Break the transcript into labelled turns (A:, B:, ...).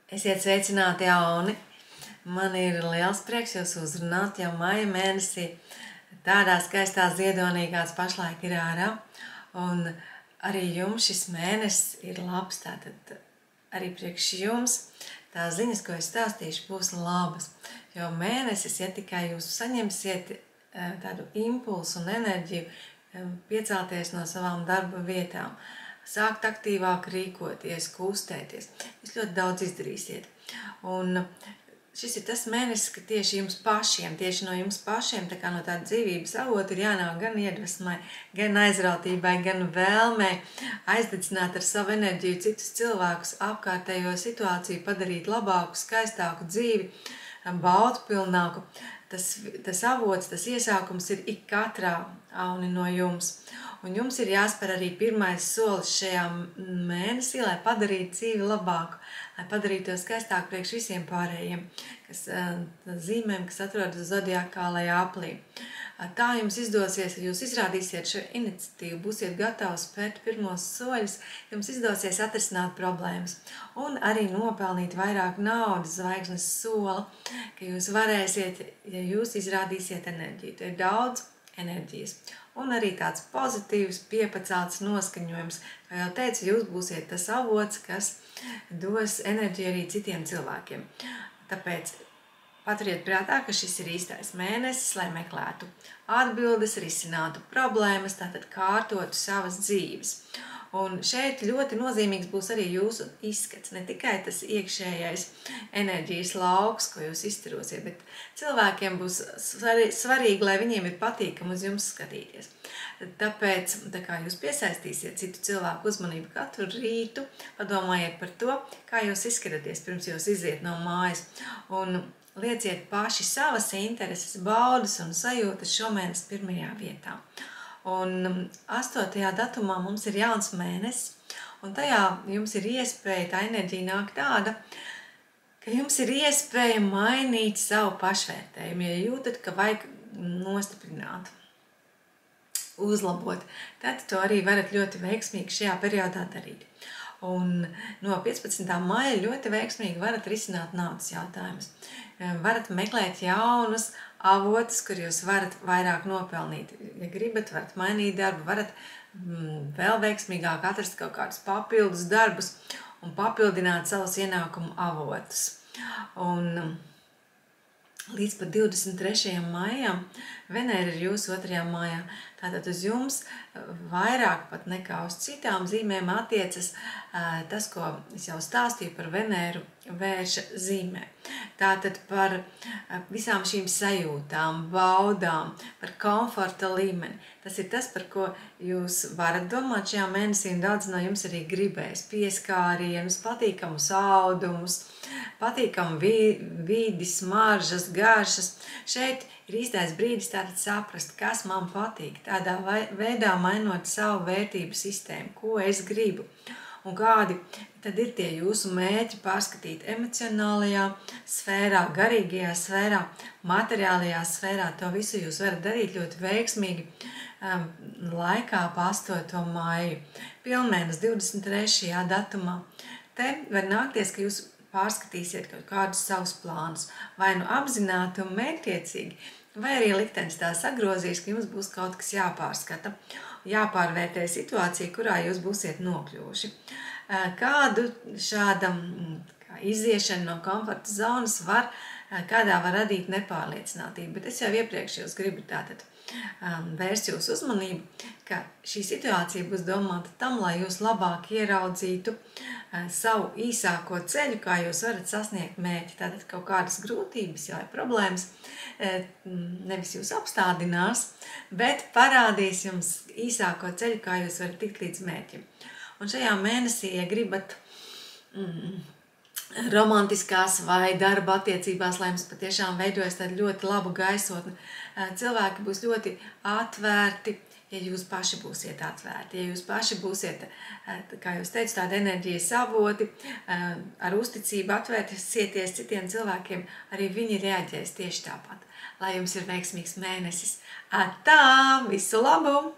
A: Esiet sveicināti, jauni! Man ir liels prieks jūs uzrunāt jau maija mēnesī tādā skaistā ziedonī, kāds pašlaik ir ārā. Un arī jums šis mēnesis ir labs, tātad arī priekš jums tās ziņas, ko es stāstīšu, būs labas. Jo mēnesis, ja tikai jūs saņemsiet tādu impulsu un enerģiju piecelties no savām darba vietām, sākt aktīvāk rīkoties, kustēties. Jūs ļoti daudz izdarīsiet. Un šis ir tas mēnesis, ka tieši jums pašiem, tieši no jums pašiem, tā kā no tāda dzīvības avota ir jānāk gan iedvesmai, gan aizrautībai, gan vēlmei aizdedzināt ar savu enerģiju citus cilvēkus, apkārtējo situāciju, padarīt labāku, skaistāku dzīvi, baudpilnāku. Tas avots, tas iesākums ir ik katrā auni no jums. Un jums ir jāspēr arī pirmais solis šajā mēnesī, lai padarītu dzīvi labāku, lai padarītu to skaistāku priekš visiem pārējiem, zīmēm, kas atrodas zodiakālajā aplī. Tā jums izdosies, ja jūs izrādīsiet šo iniciatīvu, būsiet gatavi spērt pirmos soļus, jums izdosies atrisināt problēmas un arī nopelnīt vairāk naudas zvaigznes sola, ka jūs varēsiet, ja jūs izrādīsiet enerģiju. Tā ir daudz enerģijas. Un arī tāds pozitīvs, piepacelts noskaņojums. Kā jau teicu, jūs būsiet tas avots, kas dos enerģiju arī citiem cilvēkiem. Tāpēc paturiet prātā, ka šis ir īstais mēnesis, lai meklētu atbildes, risinātu problēmas, tātad kārtotu savas dzīves. Un šeit ļoti nozīmīgs būs arī jūsu izskats, ne tikai tas iekšējais enerģijas lauks, ko jūs izturosiet, bet cilvēkiem būs svarīgi, lai viņiem ir patīkami uz jums skatīties. Tāpēc, tā kā jūs piesaistīsiet citu cilvēku uzmanību katru rītu, padomājiet par to, kā jūs izskatāties pirms jūs iziet no mājas. Un lieciet paši savas intereses, baudas un sajūtas šomēnes pirmajā vietā. Un 8. datumā mums ir jauns mēnesis, un tajā jums ir iespēja, tā enerģija nāk tāda, ka jums ir iespēja mainīt savu pašvērtējumu, ja jūtat, ka vajag nostiprināt, uzlabot, tad to arī varat ļoti veiksmīgi šajā periodā darīt. Un no 15. maija ļoti veiksmīgi varat risināt naudas jautājumus. Varat meklēt jaunus avotus, kur jūs varat vairāk nopelnīt. Ja gribat, varat mainīt darbu, varat vēl veiksmīgāk atrast kaut kādus papildus darbus un papildināt savus ienākumu avotus. Un līdz pat 23. maijam Venēra ir jūsu 2. mājā. Tātad uz jums vairāk pat nekā uz citām zīmēm attiecas tas, ko es jau stāstīju par Venēru vērša zīmē. Tātad par visām šīm sajūtām, baudām, par komforta līmeni. Tas ir tas, par ko jūs varat domāt šajā mēnesī, un daudz no jums arī gribēs pieskārienus, patīkamus audumus, patīkamu vidi, smaržas, garšas. Šeit ir īstais brīdis tātad saprast, kas man patīk, tādā veidā mainot savu vērtību sistēmu, ko es gribu un kādi tad ir tie jūsu mērķi pārskatīt emocionālajā sfērā, garīgajā sfērā, materiālajā sfērā. To visu jūs varat darīt ļoti veiksmīgi laikā pa 8. maiju. Pilnmēnes 23. datumā. Te var nākties, ka jūs pārskatīsiet kaut kādus savus plānus, vai nu apzināti un mērķtiecīgi, vai arī liktenis tā sagrozīs, ka jums būs kaut kas jāpārskata, jāpārvērtē situācija, kurā jūs būsiet nokļuvuši. Kādu šāda iziešana no komforta zonas kādā var radīt nepārliecinātību, bet es jau iepriekš jūs gribu tātad vērst jūsu uzmanību, ka šī situācija būs domāta tam, lai jūs labāk ieraudzītu savu īsāko ceļu, kā jūs varat sasniegt mērķi. Tātad kaut kādas grūtības vai problēmas nevis jūs apstādinās, bet parādīs jums īsāko ceļu, kā jūs varat tikt līdz mērķim. Un šajā mēnesī, ja gribat romantiskās vai darba attiecībās, lai jums patiešām veidojas tādu ļoti labu gaisotni, cilvēki būs ļoti atvērti, ja jūs paši būsiet atvērti, ja jūs paši būsiet, kā jūs teicu, tāda enerģijas avoti, ar uzticību atvērties citiem cilvēkiem, arī viņi reaģēs tieši tāpat. Lai jums ir veiksmīgs mēnesis. Tā, visu labu!